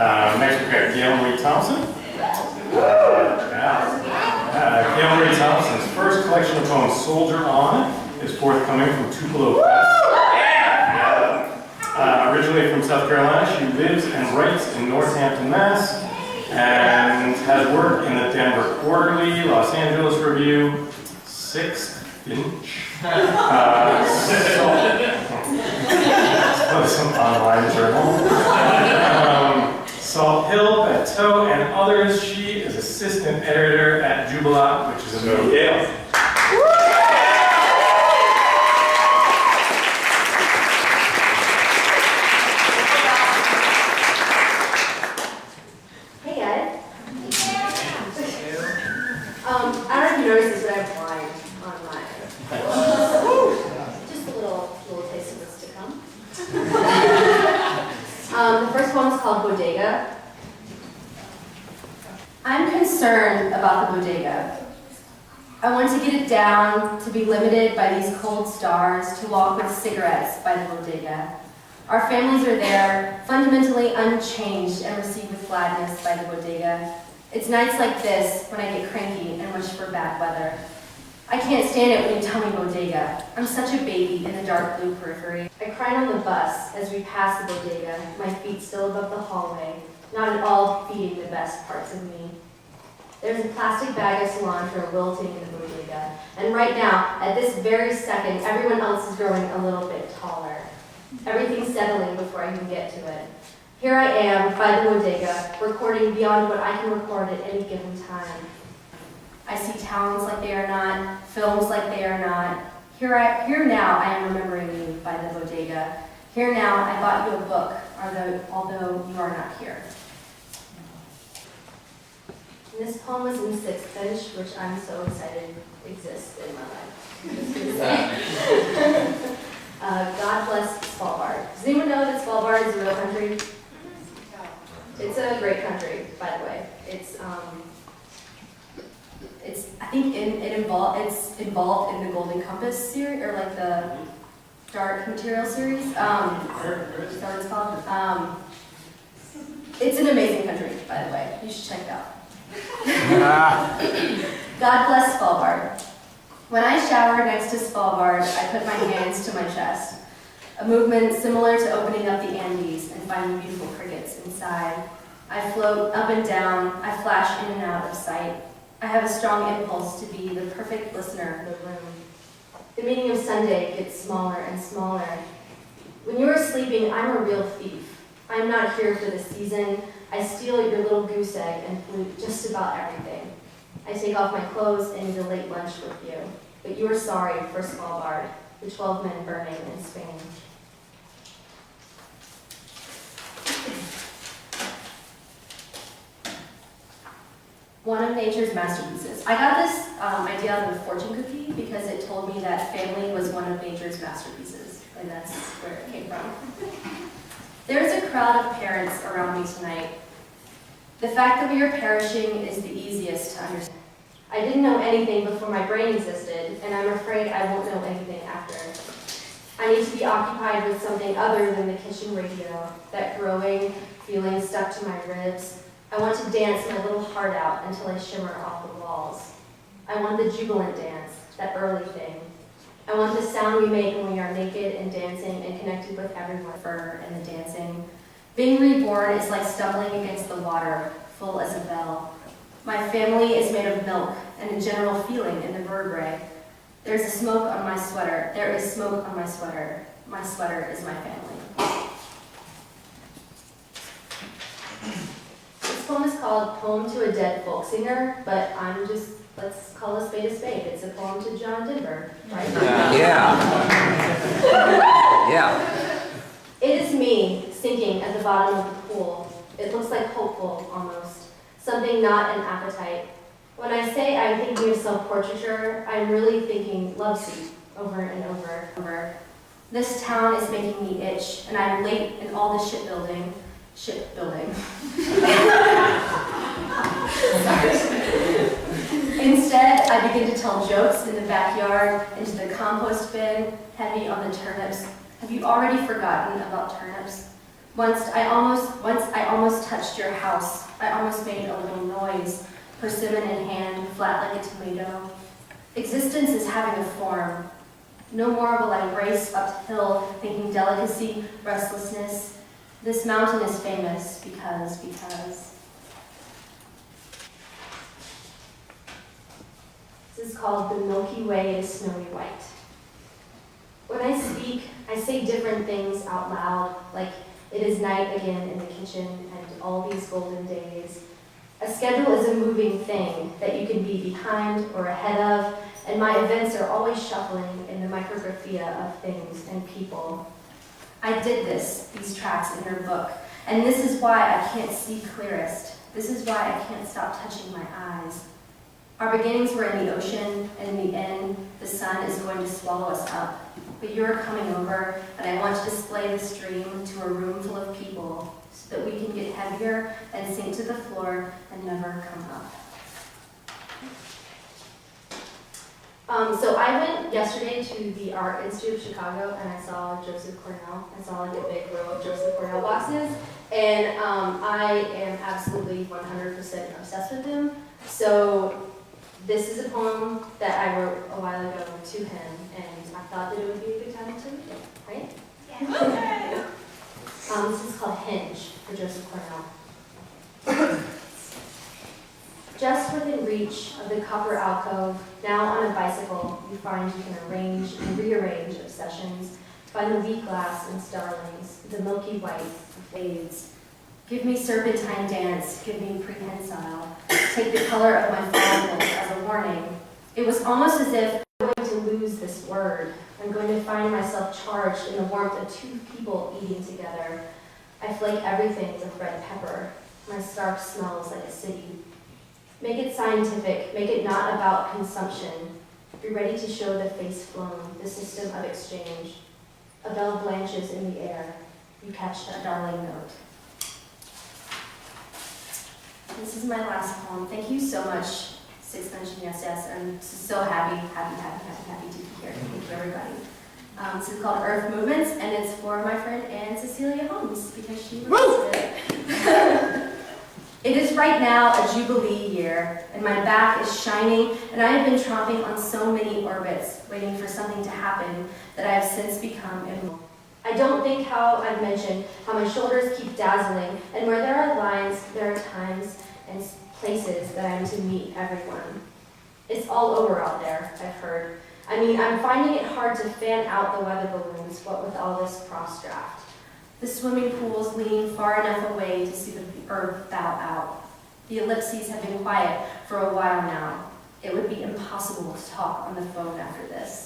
Next we've got Gale Thompson. Gale Thompson's first collection of poems, Soldier On, is forthcoming from Tupelo Press. Originally from South Carolina, she lives and writes in Northampton, Mass. And has worked in the Denver Quarterly, Los Angeles Review, 6th Finch. Some online journal. Salt Hill, Bateau, and others. She is assistant editor at Jubilat, which is in Gale. Hey guys. I don't know if you noticed this, but I have wine on my. Just a little taste of this to come. The first one is called Bodega. I'm concerned about the bodega. I want to get it down to be limited by these cold stars, to walk with cigarettes by the bodega. Our families are there, fundamentally unchanged and received with gladness by the bodega. It's nights like this when I get cranky and wish for bad weather. I can't stand it when you tell me bodega. I'm such a baby in the dark blue periphery. I cried on the bus as we passed the bodega, my feet still above the hallway, not at all feeding the best parts of me. There's a plastic bag of cilantro wilting in the bodega, and right now, at this very second, everyone else is growing a little bit taller. Everything's settling before I can get to it. Here I am by the bodega, recording beyond what I can record at any given time. I see towns like they are not, films like they are not. Here now I am remembering you by the bodega. Here now I bought you a book, although you are not here. And this poem was in 6th Finch, which I'm so excited exists in my life. God bless Svalbard. Does anyone know that Svalbard is a real country? It's a great country, by the way. It's I think it's involved in the Golden Compass series, or like the Dark Material series. Is that what it's called? It's an amazing country, by the way. You should check it out. God bless Svalbard. When I shower next to Svalbard, I put my hands to my chest. A movement similar to opening up the Andes and finding beautiful crickets inside. I float up and down. I flash in and out of sight. I have a strong impulse to be the perfect listener in the room. The meaning of Sunday gets smaller and smaller. When you are sleeping, I'm a real thief. I'm not here for the season. I steal your little goose egg and pollute just about everything. I take off my clothes and eat a late lunch with you. But you are sorry for Svalbard, the 12 men burning in Spain. One of nature's masterpieces. I got this idea out of a fortune cookie because it told me that family was one of nature's masterpieces, and that's where it came from. There's a crowd of parents around me tonight. The fact that we are perishing is the easiest to understand. I didn't know anything before my brain existed, and I'm afraid I won't know anything after. I need to be occupied with something other than the kitchen radio, that growing feeling stuck to my ribs. I want to dance my little heart out until I shimmer off the walls. I want the jubilant dance, that early thing. I want the sound we make when we are naked and dancing and connected with everyone for and the dancing. Being reborn is like stumbling against the water, full as a bell. My family is made of milk and a general feeling in the vertebrae. There's a smoke on my sweater. There is smoke on my sweater. My sweater is my family. This poem is called Poem to a Dead Folk Singer, but let's call a spade a spade. It's a poem to John Denver, right? Yeah. Yeah. It is me sinking at the bottom of the pool. It looks like hopeful, almost. Something not an appetite. When I say I'm thinking of self-portraiture, I'm really thinking love seat over and over. This town is making me itch, and I'm late in all the shipbuilding. Instead, I begin to tell jokes in the backyard, into the compost bin, heavy on the turnips. Have you already forgotten about turnips? Once I almost touched your house. I almost made a little noise, persimmon in hand, flat like a tomato. Existence is having a form. No more will I race uphill, thinking delicacy, restlessness. This mountain is famous because. This is called The Milky Way is Snowy White. When I speak, I say different things out loud, like it is night again in the kitchen and all these golden days. A schedule is a moving thing that you can be behind or ahead of, and my events are always shuffling in the micrographia of things and people. I did these tracks in her book, and this is why I can't see clearest. This is why I can't stop touching my eyes. Our beginnings were in the ocean, and in the end, the sun is going to swallow us up. But you're coming over, and I want to display the stream to a room full of people so that we can get heavier and sink to the floor and never come up. So I went yesterday to the Art Institute of Chicago, and I saw Joseph Cornell. I saw like a big row of Joseph Cornell boxes, and I am absolutely 100% obsessed with him. So this is a poem that I wrote a while ago to him, and I thought that it would be a good time to read it, right? Yeah. This is called Hinge for Joseph Cornell. Just within reach of the copper alcove, now on a bicycle, you find you can arrange and rearrange obsessions, find the weak glass and starlings, the milky white fades. Give me serpentine dance, give me prehensile. Take the color of my follicles as a warning. It was almost as if I'm going to lose this word. I'm going to find myself charged in the warmth of two people eating together. I flake everything with red pepper. My scarf smells like a city. Make it scientific, make it not about consumption. Be ready to show the face flown, the system of exchange. A bell blanches in the air. You catch a darling note. This is my last poem. Thank you so much, Finch and YesYes. I'm so happy to be here. Thank you, everybody. This is called Earth Movements, and it's for my friend Anne Cecilia Holmes, because she requested it. It is right now a Jubilee year, and my back is shining, and I have been tromping on so many orbits, waiting for something to happen that I have since become immortal. I don't think how I've mentioned how my shoulders keep dazzling, and where there are lines, there are times and places that I am to meet everyone. It's all over out there, I've heard. I mean, I'm finding it hard to fan out the weather balloons, what with all this cross draft. The swimming pools leaning far enough away to see the earth bow out. The ellipses have been quiet for a while now. It would be impossible to talk on the phone after this.